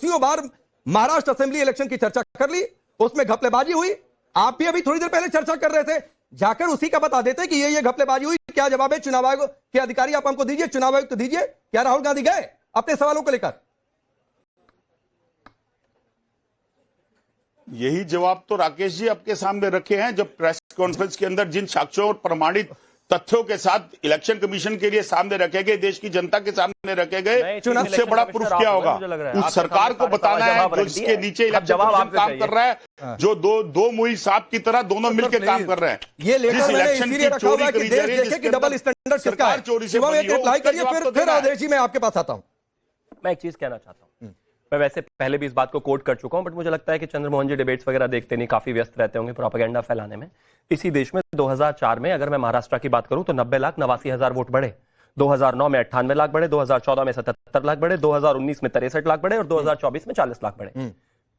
30 बार Maharashtra assembly election की चर्चा कर ली, उसमें घपलेबाजी हुई। आप भी अभी थोड़ी देर पहले चर्चा कर रहे थे, जाकर उसी का बता देते कि ये घपलेबाजी हुई। क्या जवाब है चुनाव आयोग के अधिकारी? आप हमको दीजिए, चुनाव आयोग तो दीजिए। क्या राहुल गांधी गए अपने सवालों को लेकर? यही जवाब तो राकेश जी आपके सामने रखे हैं, जब प्रेस कॉन्फ्रेंस के अंदर जिन साक्ष्यों और प्रमाणित तथ्यों के साथ इलेक्शन कमीशन के लिए सामने रखे गए, देश की जनता के सामने रखे गए, उससे बड़ा प्रूफ क्या होगा? उस सरकार को बताना है जो इसके नीचे इलेक्शन कमीशन काम कर रहा है, जो दो मुई सांप की तरह दोनों मिलकर काम कर रहे हैं। ये लेटर इलेक्शन की चोरी करी जा रही है कि डबल स्टैंडर्ड सरकार चोरी से रिप्लाई करिए, फिर आदेश जी मैं आपके पास आता हूं। मैं एक चीज कहना चाहता हूं, मैं वैसे पहले भी इस बात को कोट कर चुका हूं, बट मुझे लगता है कि चंद्रमोहन जी डिबेट्स वगैरह देखते नहीं, काफी व्यस्त रहते होंगे प्रोपेगेंडा फैलाने में। इसी देश में 2004 में अगर मैं महाराष्ट्र की बात करूं तो 90,89,000 वोट बढ़े, 2009 में 98 लाख बढ़े, 2014 में 77 लाख बढ़े, 2019 में 63 लाख बढ़े और 2024 में 40 लाख बढ़े।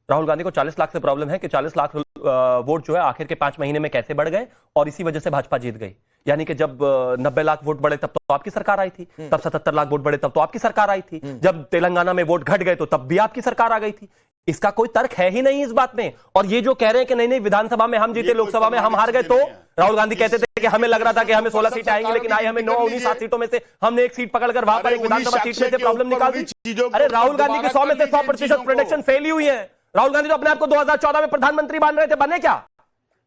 राहुल गांधी को 40 लाख से प्रॉब्लम है कि 40 लाख वोट जो है आखिर के 5 महीने में कैसे बढ़ गए, और इसी वजह से भाजपा जीत गई। यानी कि जब 90 लाख वोट बढ़े तब तो आपकी सरकार आई थी, तब 77 लाख वोट बढ़े तब तो आपकी सरकार आई थी, जब तेलंगाना में वोट घट गए तो तब भी आपकी सरकार आ गई थी। इसका कोई तर्क है ही नहीं इस बात में। और ये जो कह रहे हैं कि नहीं विधानसभा में हम जीते, लोकसभा में हम हार गए, तो राहुल गांधी कहते थे कि हमें लग रहा था कि हमें 16 सीटें आएंगी, लेकिन आई हमें 9 19 7 सीटों में से हमने एक सीट पकड़कर वहां पर एक विधानसभा सीट में से प्रॉब्लम निकाल दी। अरे राहुल गांधी के 100 में से 100% प्रेडिक्शन फेल ही हुई है। राहुल गांधी तो अपने आप को 2014 में प्रधानमंत्री मान रहे थे, बने क्या?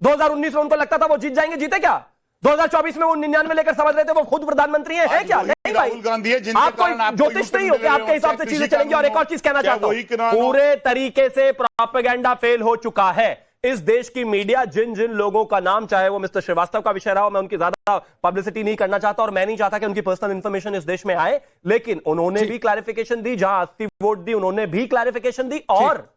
2019 में उनको लगता था वो जीत जाएंगे, जीते क्या? 2024 में वो 99 लेकर समझ रहे थे वो खुद प्रधानमंत्री है क्या? नहीं भाई, आपको ज्योतिष नहीं हो कि आपके हिसाब से चीजें चलेंगी। और एक और चीज कहना चाहता हूं, पूरे तरीके से प्रोपेगेंडा फेल हो चुका है। इस देश की मीडिया जिन जिन लोगों का नाम, चाहे वो मिस्टर श्रीवास्तव का विषय रहा हो, मैं उनकी ज्यादा पब्लिसिटी नहीं करना चाहता और मैं नहीं चाहता कि उनकी पर्सनल इंफॉर्मेशन इस देश में आए, लेकिन उन्होंने भी क्लैरिफिकेशन दी, जहां 80 वोट दी उन्होंने भी क्लैरिफिकेशन दी। और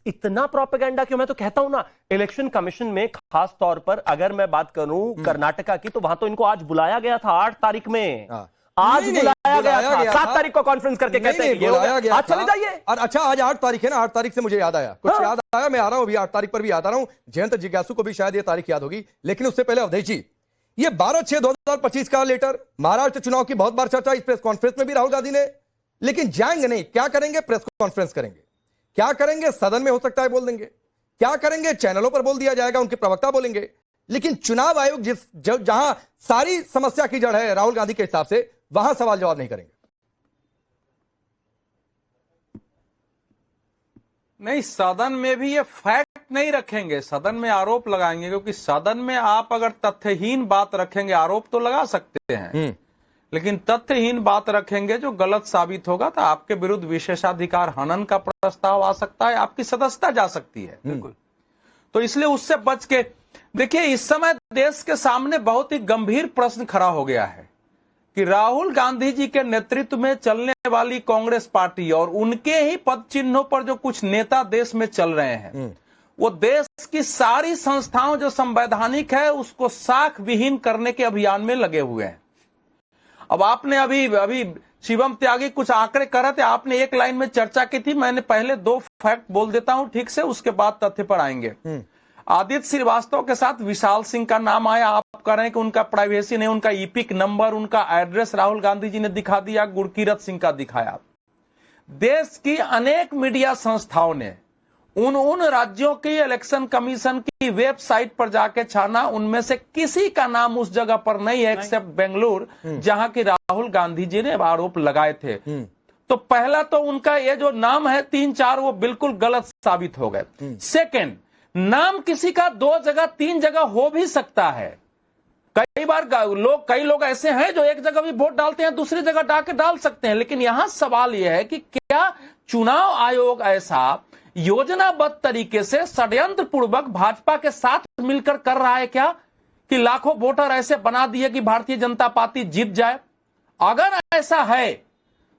इतना प्रोपेगेंडा क्यों? मैं तो कहता हूं ना, इलेक्शन कमीशन में खास तौर पर अगर मैं बात करूं कर्नाटका की, तो वहां तो इनको आज बुलाया गया था 8 तारीख में। आज बुलाया गया था, 7 तारीख को कॉन्फ्रेंस करके कहते हैं आज चले जाइए। और अच्छा, आज 8 तारीख है ना, 8 तारीख से मुझे याद आया, कुछ याद आया, मैं आ रहा हूं अभी 8 तारीख पर भी आता रहा हूं। जयंत जिज्ञासु को भी शायद ये तारीख याद होगी, लेकिन उससे पहले अवधेश जी, ये 12/6/2025 का लेटर, महाराष्ट्र चुनाव की बहुत बार चर्चा इस प्रेस कॉन्फ्रेंस में भी राहुल गांधी ने, लेकिन जाएंगे नहीं। क्या करेंगे? प्रेस कॉन्फ्रेंस करेंगे। क्या करेंगे? सदन में हो सकता है बोल देंगे। क्या करेंगे? चैनलों पर बोल दिया जाएगा, उनके प्रवक्ता बोलेंगे। लेकिन चुनाव आयोग जहां सारी समस्या की जड़ है राहुल गांधी के हिसाब से, वहां सवाल जवाब नहीं करेंगे। नहीं, सदन में भी ये फैक्ट नहीं रखेंगे, सदन में आरोप लगाएंगे, क्योंकि सदन में आप अगर तथ्यहीन बात रखेंगे, आरोप तो लगा सकते हैं, लेकिन तथ्यहीन बात रखेंगे जो गलत साबित होगा तो आपके विरुद्ध विशेषाधिकार हनन का प्रस्ताव आ सकता है, आपकी सदस्यता जा सकती है। बिल्कुल। तो इसलिए उससे बच के देखिए, इस समय देश के सामने बहुत ही गंभीर प्रश्न खड़ा हो गया है कि राहुल गांधी जी के नेतृत्व में चलने वाली कांग्रेस पार्टी और उनके ही पद चिन्हों पर जो कुछ नेता देश में चल रहे हैं, वो देश की सारी संस्थाओं जो संवैधानिक है उसको साख विहीन करने के अभियान में लगे हुए हैं। अब आपने अभी शिवम त्यागी कुछ आंकड़े कर रहे थे, आपने एक लाइन में चर्चा की थी, मैंने पहले 2 फैक्ट बोल देता हूं ठीक से, उसके बाद तथ्य पर आएंगे। आदित्य श्रीवास्तव के साथ विशाल सिंह का नाम आया, आप कह रहे हैं कि उनका प्राइवेसी नहीं, उनका ईपिक नंबर, उनका एड्रेस राहुल गांधी जी ने दिखा दिया, गुरकीरत सिंह का दिखाया। देश की अनेक मीडिया संस्थाओं ने उन राज्यों की इलेक्शन कमीशन की वेबसाइट पर जाके छाना, उनमें से किसी का नाम उस जगह पर नहीं है एक्सेप्ट बेंगलुरु, जहां की राहुल गांधी जी ने आरोप लगाए थे। तो पहला तो उनका ये जो नाम है 3-4 वो बिल्कुल गलत साबित हो गए। सेकंड, नाम किसी का 2 जगह 3 जगह हो भी सकता है। कई लोग ऐसे हैं जो एक जगह भी वोट डालते हैं, दूसरी जगह जाके डाल सकते हैं, लेकिन यहां सवाल यह है कि क्या चुनाव आयोग ऐसा योजनाबद्ध तरीके से षड्यंत्र पूर्वक भाजपा के साथ मिलकर कर रहा है क्या, कि लाखों वोटर ऐसे बना दिए कि भारतीय जनता पार्टी जीत जाए? अगर ऐसा है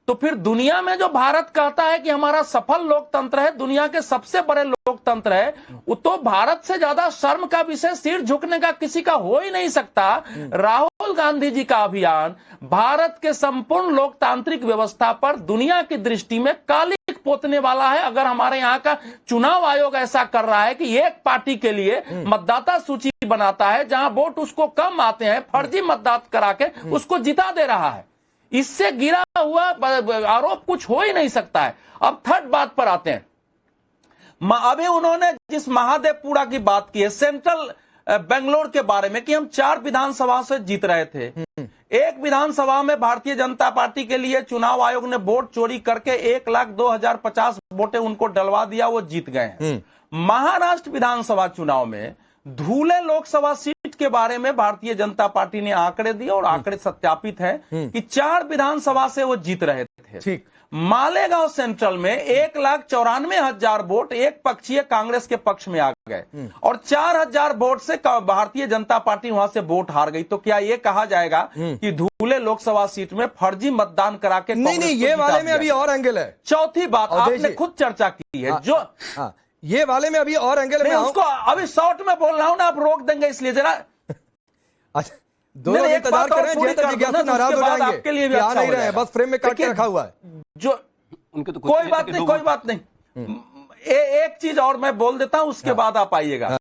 तो फिर दुनिया में जो भारत कहता है कि हमारा सफल लोकतंत्र है, दुनिया के सबसे बड़े लोकतंत्र है, वो तो भारत से ज्यादा शर्म का विषय सिर झुकने का किसी का हो ही नहीं सकता। राहुल गांधी जी का अभियान भारत के संपूर्ण लोकतांत्रिक व्यवस्था पर दुनिया की दृष्टि में काली पोतने वाला है। अगर हमारे यहाँ का चुनाव आयोग ऐसा कर रहा है कि एक पार्टी के लिए मतदाता सूची बनाता है, जहां वोट उसको कम आते हैं, फर्जी मतदान करा के उसको जिता दे रहा है, इससे गिरा हुआ आरोप कुछ हो ही नहीं सकता है। अब थर्ड बात पर आते हैं। अभी उन्होंने जिस महादेवपुरा की बात की है, सेंट्रल बेंगलोर के बारे में, कि हम 4 विधानसभा से जीत रहे थे। एक विधानसभा में भारतीय जनता पार्टी के लिए चुनाव आयोग ने वोट चोरी करके 1,02,050 वोटें उनको डलवा दिया, वो जीत गए हैं। महाराष्ट्र विधानसभा चुनाव में धुले लोकसभा सीट के बारे में भारतीय जनता पार्टी ने आंकड़े दिए और आंकड़े सत्यापित है कि 4 विधानसभा से वो जीत रहे थे। ठीक। मालेगांव सेंट्रल में 1,94,000 वोट एक पक्षीय कांग्रेस के पक्ष में आ गए और 4,000 वोट से भारतीय जनता पार्टी वहां से वोट हार गई। तो क्या ये कहा जाएगा कि धुले लोकसभा सीट में फर्जी मतदान करा के? नहीं, ये वाले में अभी और एंगल है। चौथी बात आपने खुद चर्चा की है, जो ये वाले में अभी और एंगल में उसको अभी शॉर्ट में बोल रहा हूं ना, आप रोक देंगे इसलिए जरा। अच्छा, दोनों इंतजार कर रहे हैं, जिग्यासु नाराज हो जाएंगे, आपके लिए भी आ अच्छा नहीं रहे हैं, बस फ्रेम में काट के रखा हुआ है जो उनके तो कोई बात नहीं, कोई बात नहीं। एक चीज और मैं बोल देता हूं, उसके बाद आप आइएगा।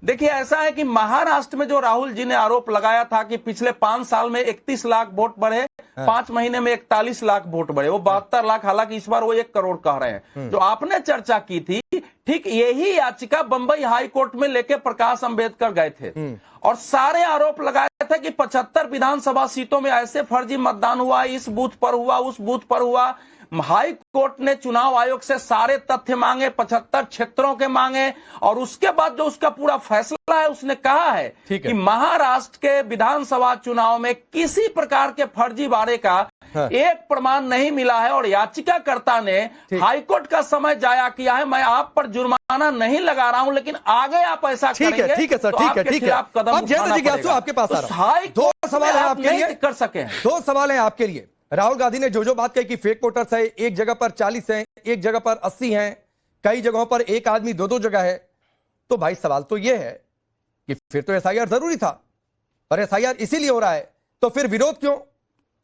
देखिए, ऐसा है कि महाराष्ट्र में जो राहुल जी ने आरोप लगाया था कि पिछले 5 साल में 31 लाख वोट बढ़े, 5 महीने में 41 लाख वोट बढ़े, वो 72 लाख, हालांकि इस बार वो 1 करोड़ कह रहे हैं। जो आपने चर्चा की थी, ठीक यही याचिका बंबई हाई कोर्ट में लेके प्रकाश अंबेडकर गए थे और सारे आरोप लगाए थे कि 75 विधानसभा सीटों में ऐसे फर्जी मतदान हुआ, इस बूथ पर हुआ, उस बूथ पर हुआ। हाई कोर्ट ने चुनाव आयोग से सारे तथ्य मांगे, 75 क्षेत्रों के मांगे और उसके बाद जो उसका पूरा फैसला है, उसने कहा है कि महाराष्ट्र के विधानसभा चुनाव में किसी प्रकार के फर्जीवाड़े का एक प्रमाण नहीं मिला है और याचिकाकर्ता ने हाईकोर्ट का समय जाया किया है। मैं आप पर जुर्माना नहीं लगा रहा हूं, लेकिन आगे आप ऐसा करेंगे, ठीक है सर, ठीक है, ठीक है। अब जिज्ञासु आपके पास आ रहा हूं, 2 सवाल है आपके लिए, कर सके 2 सवाल है आपके लिए। राहुल गांधी ने जो बात कही कि फेक वोटर्स है, एक जगह पर 40 हैं, एक जगह पर 80 हैं, कई जगहों पर एक आदमी 2-2 जगह है। तो भाई सवाल तो यह है कि फिर तो एसआईआर जरूरी था और एसआईआर इसीलिए हो रहा है, तो फिर विरोध क्यों?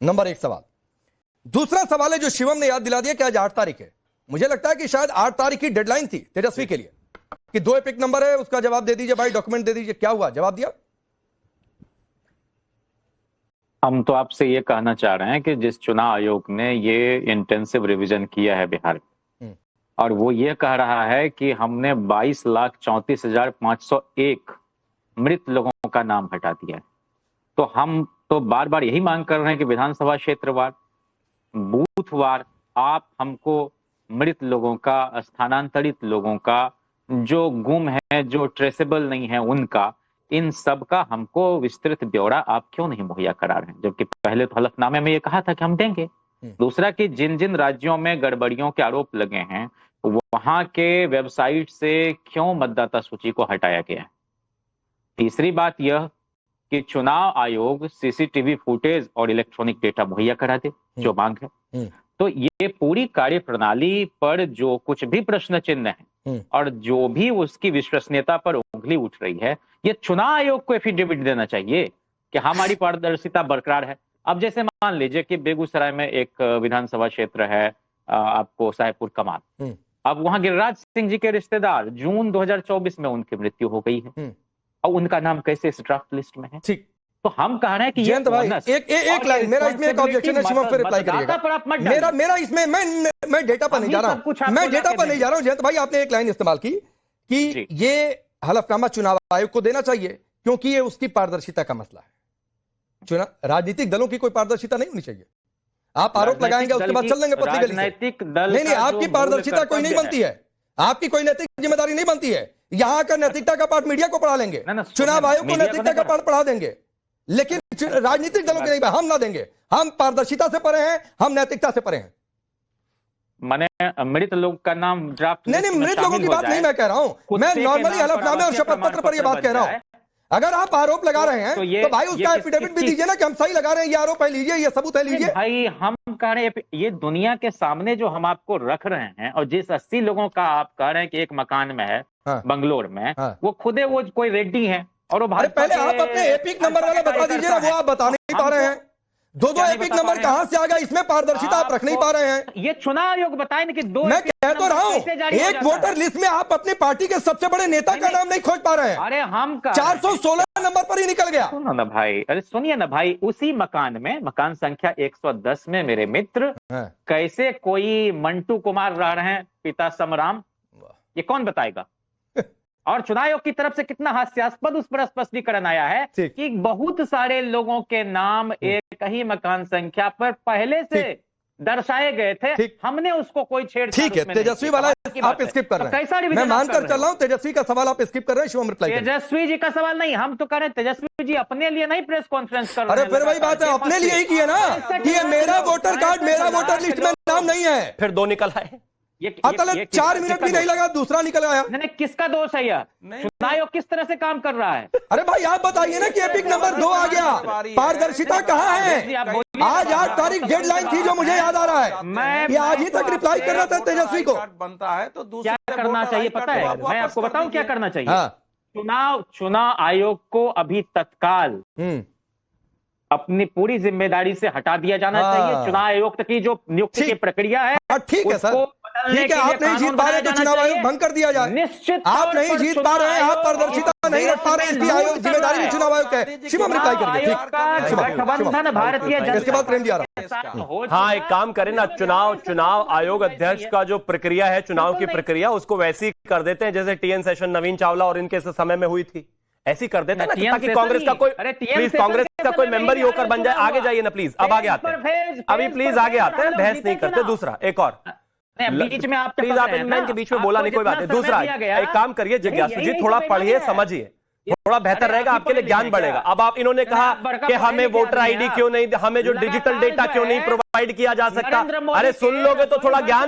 नंबर 1 सवाल। दूसरा सवाल है जो शिवम ने याद दिला दिया कि आज 8 तारीख है। मुझे लगता है कि शायद 8 तारीख की डेडलाइन थी तेजस्वी के लिए कि 2 एपिक नंबर है, उसका जवाब दे दीजिए भाई, डॉक्यूमेंट दे दीजिए। क्या हुआ? जवाब दिया? हम तो आपसे ये कहना चाह रहे हैं कि जिस चुनाव आयोग ने ये इंटेंसिव रिवीजन किया है बिहार में, और वो ये कह रहा है कि हमने 22,34,501 मृत लोगों का नाम हटा दिया है, तो हम तो बार बार यही मांग कर रहे हैं कि विधानसभा क्षेत्रवार, बूथवार आप हमको मृत लोगों का, स्थानांतरित लोगों का, जो गुम है, जो ट्रेसेबल नहीं है उनका, इन सब का हमको विस्तृत ब्यौरा आप क्यों नहीं मुहैया करा रहे हैं? जबकि पहले तो हलफनामे में ये कहा था कि हम देंगे। दूसरा कि जिन जिन राज्यों में गड़बड़ियों के आरोप लगे हैं, वहां के वेबसाइट से क्यों मतदाता सूची को हटाया गया है? तीसरी बात यह कि चुनाव आयोग सीसीटीवी फुटेज और इलेक्ट्रॉनिक डेटा मुहैया करा दे, जो मांग है। तो ये पूरी कार्य प्रणाली पर जो कुछ भी प्रश्न चिन्ह है और जो भी उसकी विश्वसनीयता पर उंगली उठ रही है, ये चुनाव आयोग को एफिडेविट देना चाहिए कि हमारी पारदर्शिता बरकरार है। अब जैसे मान लीजिए कि बेगूसराय में एक विधानसभा क्षेत्र है, आपको साहेबपुर कमाल, अब वहां गिरिराज सिंह जी के रिश्तेदार जून 2024 में उनकी मृत्यु हो गई है और उनका नाम कैसे इस ड्राफ्ट लिस्ट में है? ठीक, तो हम कह रहे हैं कि जयंत भाई एक लाइन, मेरा इसमें एक ऑब्जेक्शन है, शिवम पे रिप्लाई करिएगा। मेरा इसमें मैं डेटा पर नहीं जा रहा हूं, मैं डेटा पर नहीं जा रहा हूं। जयंत भाई, आपने एक लाइन इस्तेमाल की कि ये हलफनामा चुनाव आयोग को देना चाहिए क्योंकि ये उसकी पारदर्शिता का मसला है। चुनाव राजनीतिक दलों की कोई पारदर्शिता नहीं होनी चाहिए। आप आरोप लगाएंगे, उसके बाद चल देंगे पतली गली से। नहीं, आपकी पारदर्शिता कोई नहीं बनती है, आपकी कोई नैतिक जिम्मेदारी नहीं बनती है। यहां का नैतिकता का पाठ मीडिया को पढ़ा लेंगे, चुनाव आयोग को नैतिकता का पाठ पढ़ा देंगे, लेकिन राजनीतिक दलों के नहीं, हम ना देंगे। हम पारदर्शिता से परे हैं, हम नैतिकता से परे हैं। मैंने मृत लोग का नाम ड्राफ्ट नहीं, मृत लोगों की बात नहीं मैं कह रहा हूं, मैं नॉर्मली हलफनामे और शपथ पत्र पर यह बात कह रहा हूं। अगर आप आरोप लगा रहे हैं तो भाई उसका एफिडेविट भी दीजिए ना कि हम सही लगा रहे हैं, ये आरोप है, लीजिए, ये सबूत है, लीजिए। भाई हम कह रहे हैं, ये दुनिया के सामने जो हम आपको रख रहे हैं, और जिस 80 लोगों का आप कह रहे हैं कि एक मकान में है बंगलोर में, वो खुदे वो कोई रेड्डी है और वो पहले आप अपने एपिक नंबर वाला बता दीजिए, वो आप बता नहीं पा रहे हैं। 2-2 एपिक नंबर कहां से आ गया? इसमें पारदर्शिता आप रख नहीं पा रहे हैं। ये चुनाव आयोग बताए ना कि 2, मैं कह तो रहा हूं, एक वोटर लिस्ट में आप अपनी पार्टी के सबसे बड़े नेता का नाम नहीं खोज पा रहे हैं। अरे हम 416 नंबर पर ही निकल गया। सुनो ना भाई, अरे सुनिए ना भाई, उसी मकान में, मकान संख्या 110 में मेरे मित्र कैसे कोई मंटू कुमार रह रहे हैं, पिता समराम, ये कौन बताएगा? और चुनाव आयोग की तरफ से कितना हास्यास्पद उस पर स्पष्टीकरण आया है कि बहुत सारे लोगों के नाम एक ही मकान संख्या पर पहले से दर्शाए गए थे, हमने उसको कोई छेड़छाड़। ठीक है, तेजस्वी वाला आप स्किप कर रहे हैं, मैं मानकर चल रहा हूं। तेजस्वी का सवाल आप स्किप कर रहे हैं, शिवम रिप्लाई करें। तेजस्वी जी का सवाल नहीं, हम तो कह रहे हैं तेजस्वी जी अपने लिए नहीं प्रेस कॉन्फ्रेंस कर रहे अरे हैं। फिर वही बात है, अपने लिए ही की है ना कि ये मेरा वोटर कार्ड, मेरा वोटर लिस्ट में नाम नहीं है, फिर दो निकल आए। अतल 4 मिनट भी नहीं लगा, दूसरा निकल आया। नहीं, किसका दोष है यह? चुनाव आयोग किस तरह से काम कर रहा है? अरे भाई आप बताइए ना कि एपिक नंबर 2 आ गया, पारदर्शिता कहाँ है? आज 8 तारीख डेडलाइन थी जो मुझे याद आ रहा है, ये आज ही तक रिप्लाई करना था तेजस्वी को। बनता है तो क्या करना चाहिए पता है? मैं आपको बताऊं क्या करना चाहिए। चुनाव आयोग को अभी तत्काल अपनी पूरी जिम्मेदारी से हटा दिया जाना चाहिए। चुनाव आयोग की जो नियुक्ति की प्रक्रिया है, ठीक है सर, ठीक है, आप नहीं जीत पा रहे तो चुनाव आयोग भंग कर दिया जाए। निश्चित आप नहीं जीत पा रहे हैं, आप पारदर्शिता नहीं रख पा रहे, इसकी आयोग जिम्मेदारी भी चुनाव आयोग है। शिवम रिप्लाई करिए, गठबंधन भारतीय इसके बाद प्रेम जी आ रहा जनता। हाँ, एक काम करें ना, चुनाव आयोग अध्यक्ष का जो प्रक्रिया है, चुनाव की प्रक्रिया, उसको वैसी कर देते हैं जैसे TN सेशन, नवीन चावला और इनके समय में हुई थी, ऐसी कर देते हैं ना, ताकि कांग्रेस का कोई, प्लीज कांग्रेस का कोई मेंबर ही होकर बन जाए। आगे जाइए ना प्लीज, अब आगे आते हैं, अभी प्लीज आगे आते हैं, बहस नहीं करते। दूसरा एक और बीच में आप प्लीज, आप इनके बीच में बोला नहीं, कोई बात है। दूसरा एक काम करिए जिज्ञासु जी, थोड़ा पढ़िए समझिए, थोड़ा बेहतर रहेगा, आपके लिए ज्ञान बढ़ेगा। अब आप इन्होंने कहा कि हमें वोटर ID क्यों नहीं, हमें जो डिजिटल डेटा क्यों नहीं प्रोवाइड किया जा सकता। अरे सुन लोगे तो थोड़ा ज्ञान